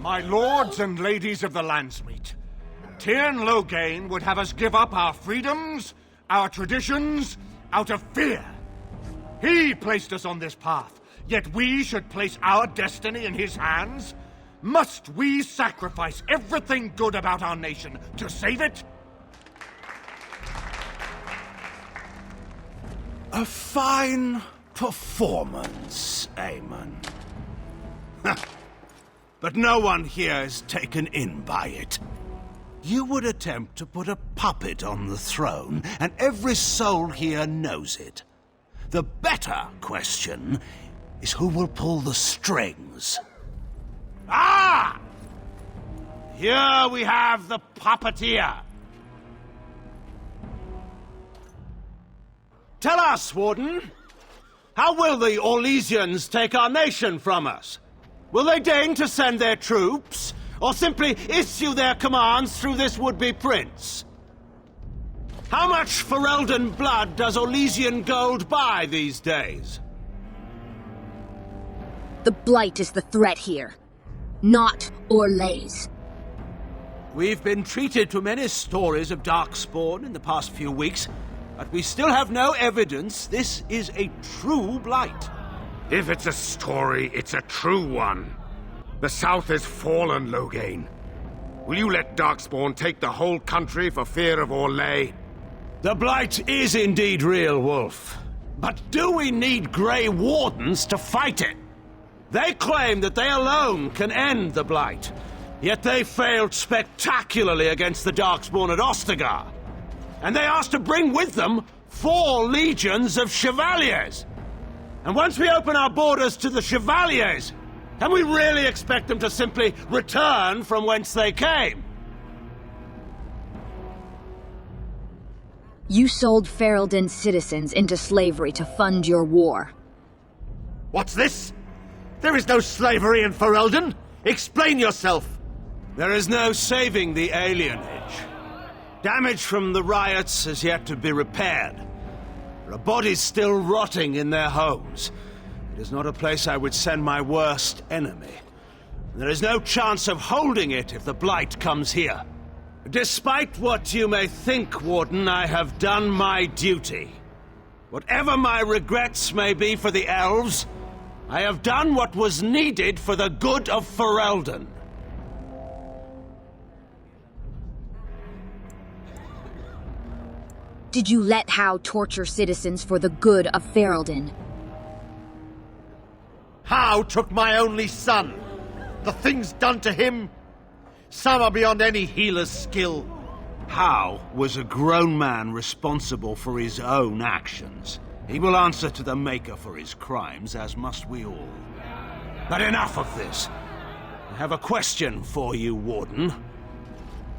My lords and ladies of the Landsmeet, Confronting Loghain would have us give up our freedoms, our traditions, out of fear. He placed us on this path, yet we should place our destiny in his hands? Must we sacrifice everything good about our nation to save it? A fine performance, Aemon. But no one here is taken in by it. You would attempt to put a puppet on the throne, and every soul here knows it. The better question is who will pull the strings. Ah! Here we have the puppeteer. Tell us, Warden, how will the Orlesians take our nation from us? Will they deign to send their troops, or simply issue their commands through this would-be prince? How much Ferelden blood does Orlesian gold buy these days? The Blight is the threat here, not Orlais. We've been treated to many stories of Darkspawn in the past few weeks, but we still have no evidence this is a true Blight. If it's a story, it's a true one. The South has fallen, Loghain. Will you let Darkspawn take the whole country for fear of Orlais? The Blight is indeed real, Wolf. But do we need Grey Wardens to fight it? They claim that they alone can end the Blight, yet they failed spectacularly against the Darkspawn at Ostagar. And they asked to bring with them 4 legions of Chevaliers. And once we open our borders to the Chevaliers, can we really expect them to simply return from whence they came? You sold Ferelden's citizens into slavery to fund your war. What's this? There is no slavery in Ferelden! Explain yourself! There is no saving the alienage. Damage from the riots has yet to be repaired. There are bodies still rotting in their homes. It is not a place I would send my worst enemy. There is no chance of holding it if the Blight comes here. Despite what you may think, Warden, I have done my duty. Whatever my regrets may be for the elves, I have done what was needed for the good of Ferelden. Did you let Howe torture citizens for the good of Ferelden? Howe took my only son. The things done to him, some are beyond any healer's skill. Howe was a grown man responsible for his own actions. He will answer to the Maker for his crimes, as must we all. But enough of this. I have a question for you, Warden.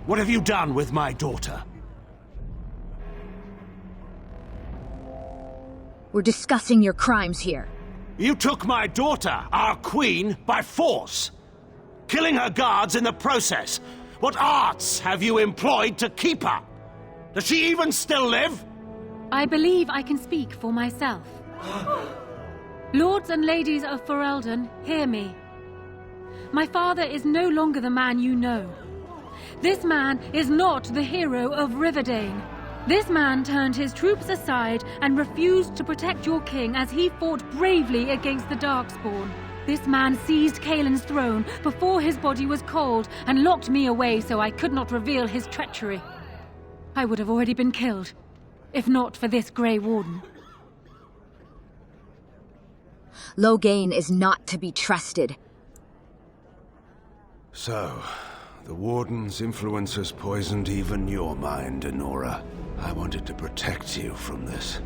What have you done with my daughter? We're discussing your crimes here. You took my daughter, our queen, by force, killing her guards in the process. What arts have you employed to keep her? Does she even still live? I believe I can speak for myself. Lords and ladies of Ferelden, hear me. My father is no longer the man you know. This man is not the hero of Riverdane. This man turned his troops aside and refused to protect your king as he fought bravely against the Darkspawn. This man seized Kallian's throne before his body was cold and locked me away so I could not reveal his treachery. I would have already been killed, if not for this Grey Warden. Loghain is not to be trusted. So, the Warden's influence has poisoned even your mind, Enora. I wanted to protect you from this.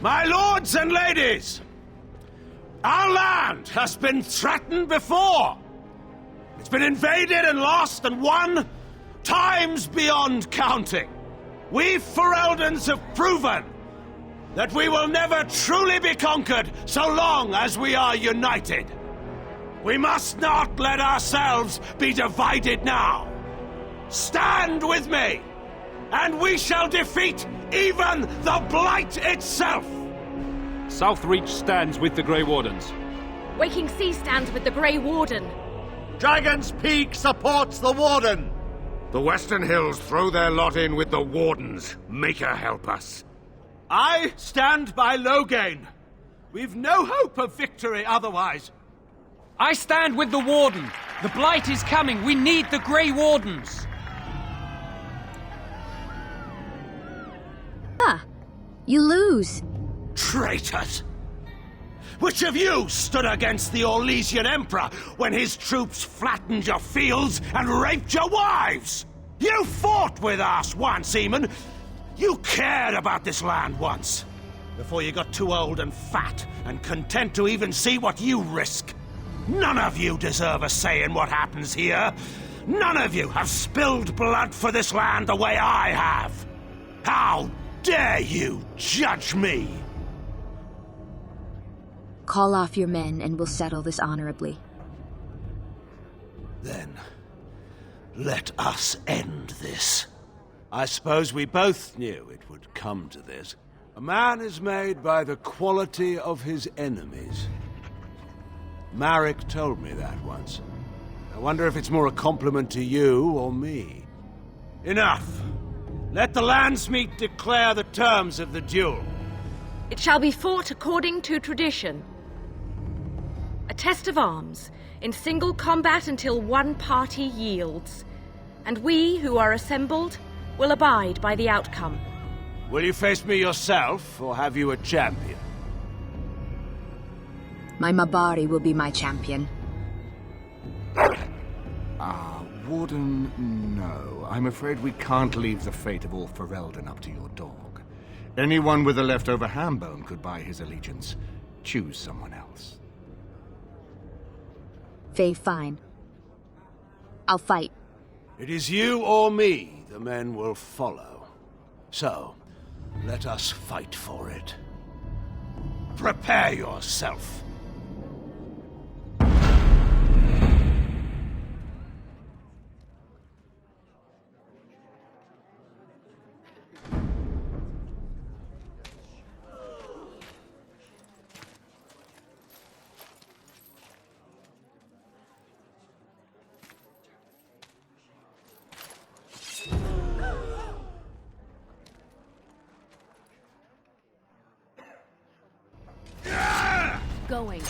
My lords and ladies! Our land has been threatened before! It's been invaded and lost and won times beyond counting. We Fereldans have proven that we will never truly be conquered so long as we are united. We must not let ourselves be divided now. Stand with me, and we shall defeat even the Blight itself! Southreach stands with the Grey Wardens. Waking Sea stands with the Grey Warden. Dragon's Peak supports the Warden! The Western Hills throw their lot in with the Wardens. Maker help us. I stand by Loghain. We've no hope of victory otherwise. I stand with the Warden. The Blight is coming. We need the Grey Wardens. You lose. Traitors! Which of you stood against the Orlesian Emperor when his troops flattened your fields and raped your wives? You fought with us once, Eamon. You cared about this land once. Before you got too old and fat and content to even see what you risk. None of you deserve a say in what happens here. None of you have spilled blood for this land the way I have. How dare you judge me? Call off your men and we'll settle this honorably. Then, let us end this. I suppose we both knew it would come to this. A man is made by the quality of his enemies. Marek told me that once. I wonder if it's more a compliment to you or me. Enough! Let the Landsmeet declare the terms of the duel. It shall be fought according to tradition. A test of arms, in single combat until one party yields. And we, who are assembled, will abide by the outcome. Will you face me yourself, or have you a champion? My Mabari will be my champion. Warden, no. I'm afraid we can't leave the fate of all Ferelden up to your dog. Anyone with a leftover hambone could buy his allegiance. Choose someone else. Faye, fine. I'll fight. It is you or me the men will follow. So, let us fight for it. Prepare yourself. Going.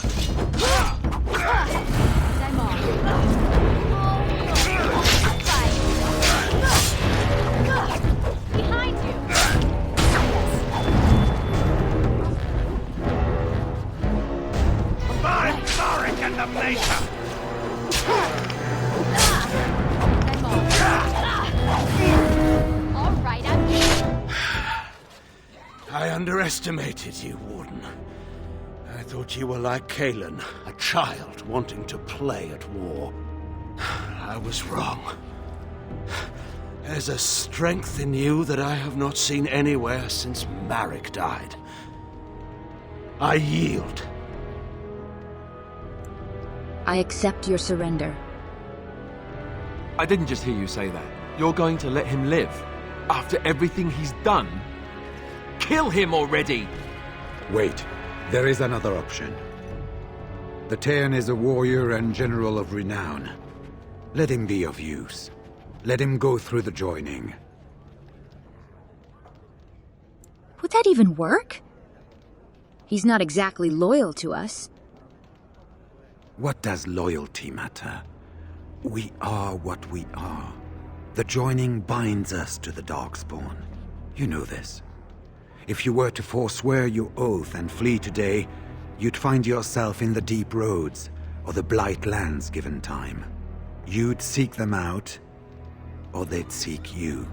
Behind you! Marek and the Maker! All right, I'm here. I underestimated you, Warden. I thought you were like Kallian, a child wanting to play at war. I was wrong. There's a strength in you that I have not seen anywhere since Marek died. I yield. I accept your surrender. I didn't just hear you say that. You're going to let him live? After everything he's done? Kill him already! Wait. There is another option. The Tairn is a warrior and general of renown. Let him be of use. Let him go through the joining. Would that even work? He's not exactly loyal to us. What does loyalty matter? We are what we are. The joining binds us to the Darkspawn. You know this. If you were to forswear your oath and flee today, you'd find yourself in the deep roads, or the blight lands given time. You'd seek them out, or they'd seek you.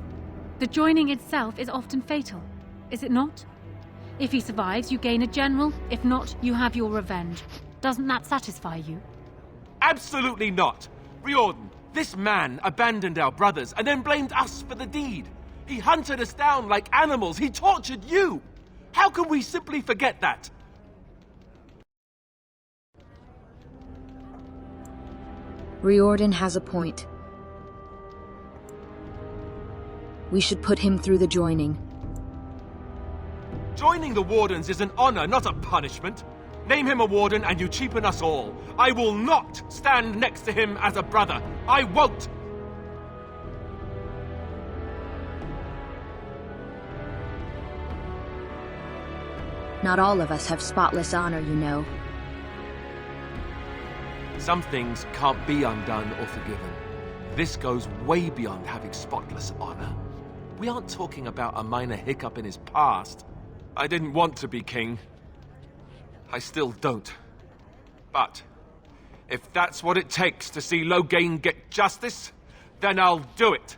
The joining itself is often fatal, is it not? If he survives, you gain a general. If not, you have your revenge. Doesn't that satisfy you? Absolutely not! Riordan, this man abandoned our brothers and then blamed us for the deed. He hunted us down like animals. He tortured you. How can we simply forget that? Riordan has a point. We should put him through the joining. Joining the Wardens is an honor, not a punishment. Name him a warden and you cheapen us all. I will not stand next to him as a brother. I won't! Not all of us have spotless honor, you know. Some things can't be undone or forgiven. This goes way beyond having spotless honor. We aren't talking about a minor hiccup in his past. I didn't want to be king. I still don't. But if that's what it takes to see Loghain get justice, then I'll do it.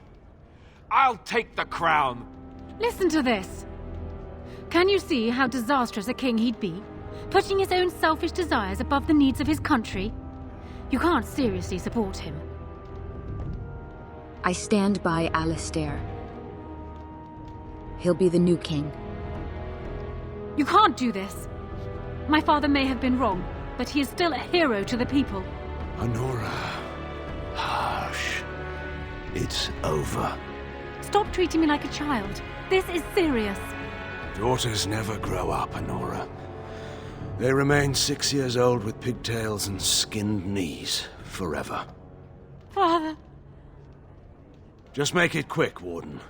I'll take the crown. Listen to this. Can you see how disastrous a king he'd be? Putting his own selfish desires above the needs of his country? You can't seriously support him. I stand by Alistair. He'll be the new king. You can't do this. My father may have been wrong, but he is still a hero to the people. Honora. Hush. It's over. Stop treating me like a child. This is serious. Daughters never grow up, Honora. They remain 6 years old with pigtails and skinned knees forever. Father. Just make it quick, Warden.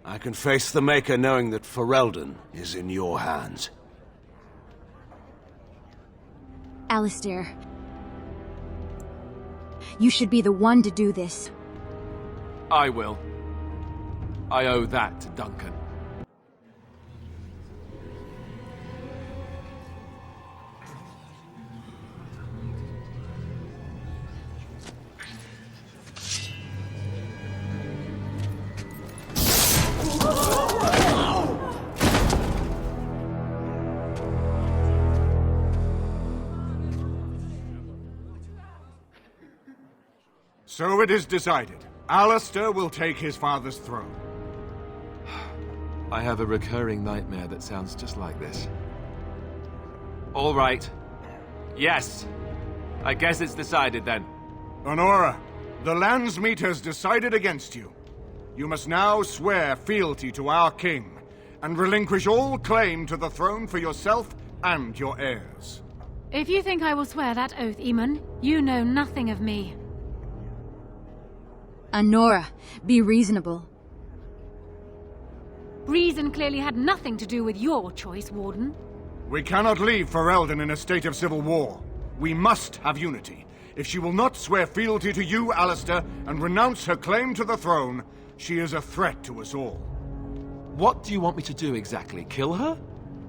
I can face the Maker knowing that Ferelden is in your hands. Alistair. You should be the one to do this. I will. I owe that to Duncan. So it is decided. Alistair will take his father's throne. I have a recurring nightmare that sounds just like this. All right. Yes. I guess it's decided then. Honora, the Landsmeet has decided against you. You must now swear fealty to our king, and relinquish all claim to the throne for yourself and your heirs. If you think I will swear that oath, Eamon, you know nothing of me. Honora, be reasonable. Reason clearly had nothing to do with your choice, Warden. We cannot leave Ferelden in a state of civil war. We must have unity. If she will not swear fealty to you, Alistair, and renounce her claim to the throne, she is a threat to us all. What do you want me to do exactly? Kill her?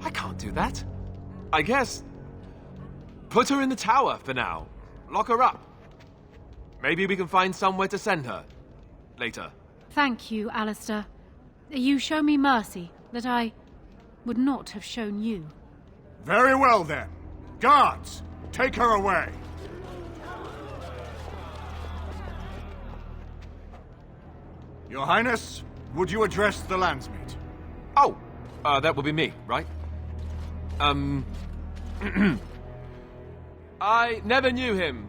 I can't do that. I guess... put her in the tower for now. Lock her up. Maybe we can find somewhere to send her. Later. Thank you, Alistair. You show me mercy that I would not have shown you. Very well, then. Guards, take her away. Your Highness, would you address the Landsmeet? Oh, that will be me, right? I never knew him,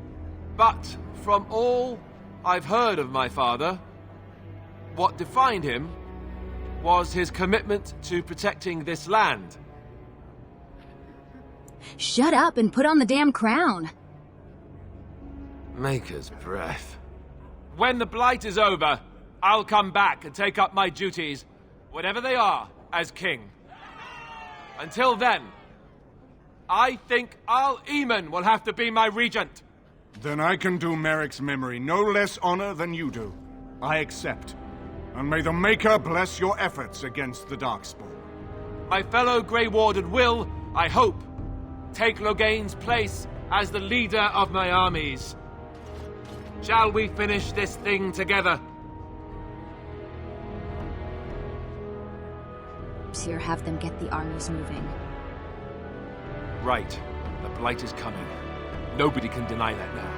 but from all I've heard of my father, what defined him was his commitment to protecting this land. Shut up and put on the damn crown. Maker's breath. When the Blight is over, I'll come back and take up my duties, whatever they are, as king. Until then, I think Eamon will have to be my regent. Then I can do Merrick's memory no less honor than you do. I accept. And may the Maker bless your efforts against the Darkspawn. My fellow Grey Warden will, I hope, take Loghain's place as the leader of my armies. Shall we finish this thing together? Here, have them get the armies moving. Right. The Blight is coming. Nobody can deny that now.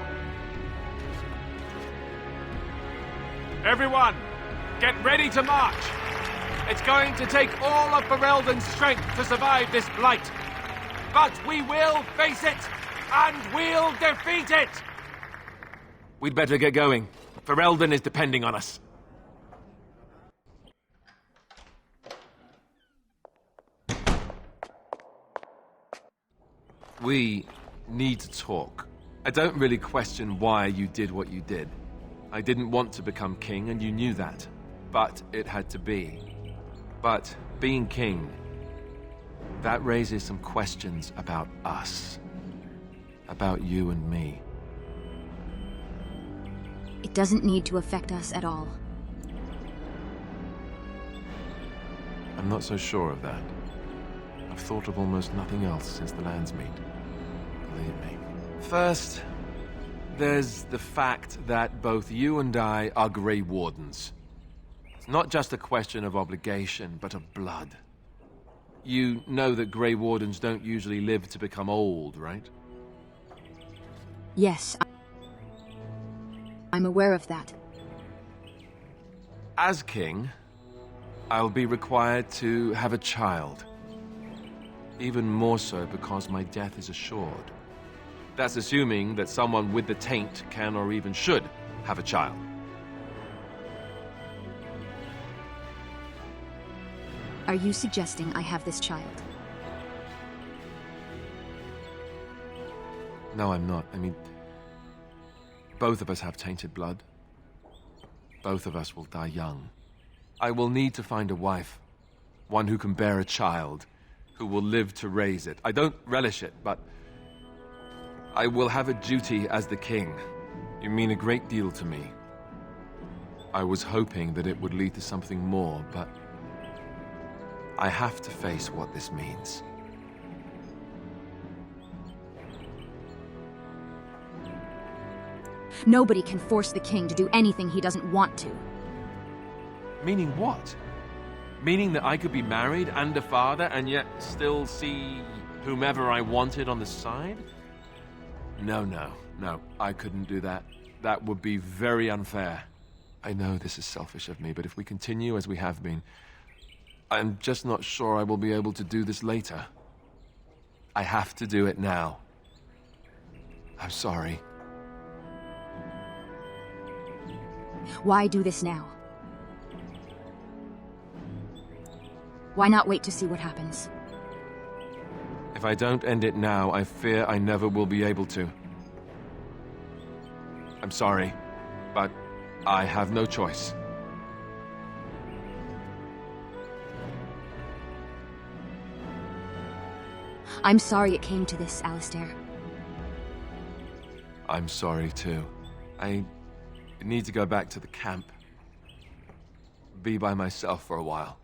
Everyone, get ready to march! It's going to take all of Ferelden's strength to survive this Blight. But we will face it, and we'll defeat it! We'd better get going. Ferelden is depending on us. We need to talk. I don't really question why you did what you did. I didn't want to become king, and you knew that. But it had to be. But being king, that raises some questions about us. About you and me. It doesn't need to affect us at all. I'm not so sure of that. I've thought of almost nothing else since the Landsmeet. Believe me. First, there's the fact that both you and I are Grey Wardens. It's not just a question of obligation, but of blood. You know that Grey Wardens don't usually live to become old, right? Yes, I'm aware of that. As king, I'll be required to have a child. Even more so because my death is assured. That's assuming that someone with the taint can or even should have a child. Are you suggesting I have this child? No, I'm not. I mean, both of us have tainted blood. Both of us will die young. I will need to find a wife. One who can bear a child. Who will live to raise it. I don't relish it, but I will have a duty as the king. You mean a great deal to me. I was hoping that it would lead to something more, but I have to face what this means. Nobody can force the king to do anything he doesn't want to. Meaning what? Meaning that I could be married and a father and yet still see whomever I wanted on the side? No, I couldn't do that. That would be very unfair. I know this is selfish of me, but if we continue as we have been, I'm just not sure I will be able to do this later. I have to do it now. I'm sorry. Why do this now? Why not wait to see what happens? If I don't end it now, I fear I never will be able to. I'm sorry, but I have no choice. I'm sorry it came to this, Alistair. I'm sorry, too. I need to go back to the camp. Be by myself for a while.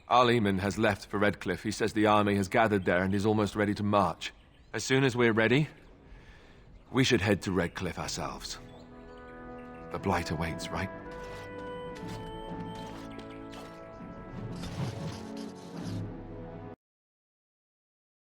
Eamon has left for Redcliffe. He says the army has gathered there and is almost ready to march. As soon as we're ready, we should head to Redcliffe ourselves. The Blight awaits, right?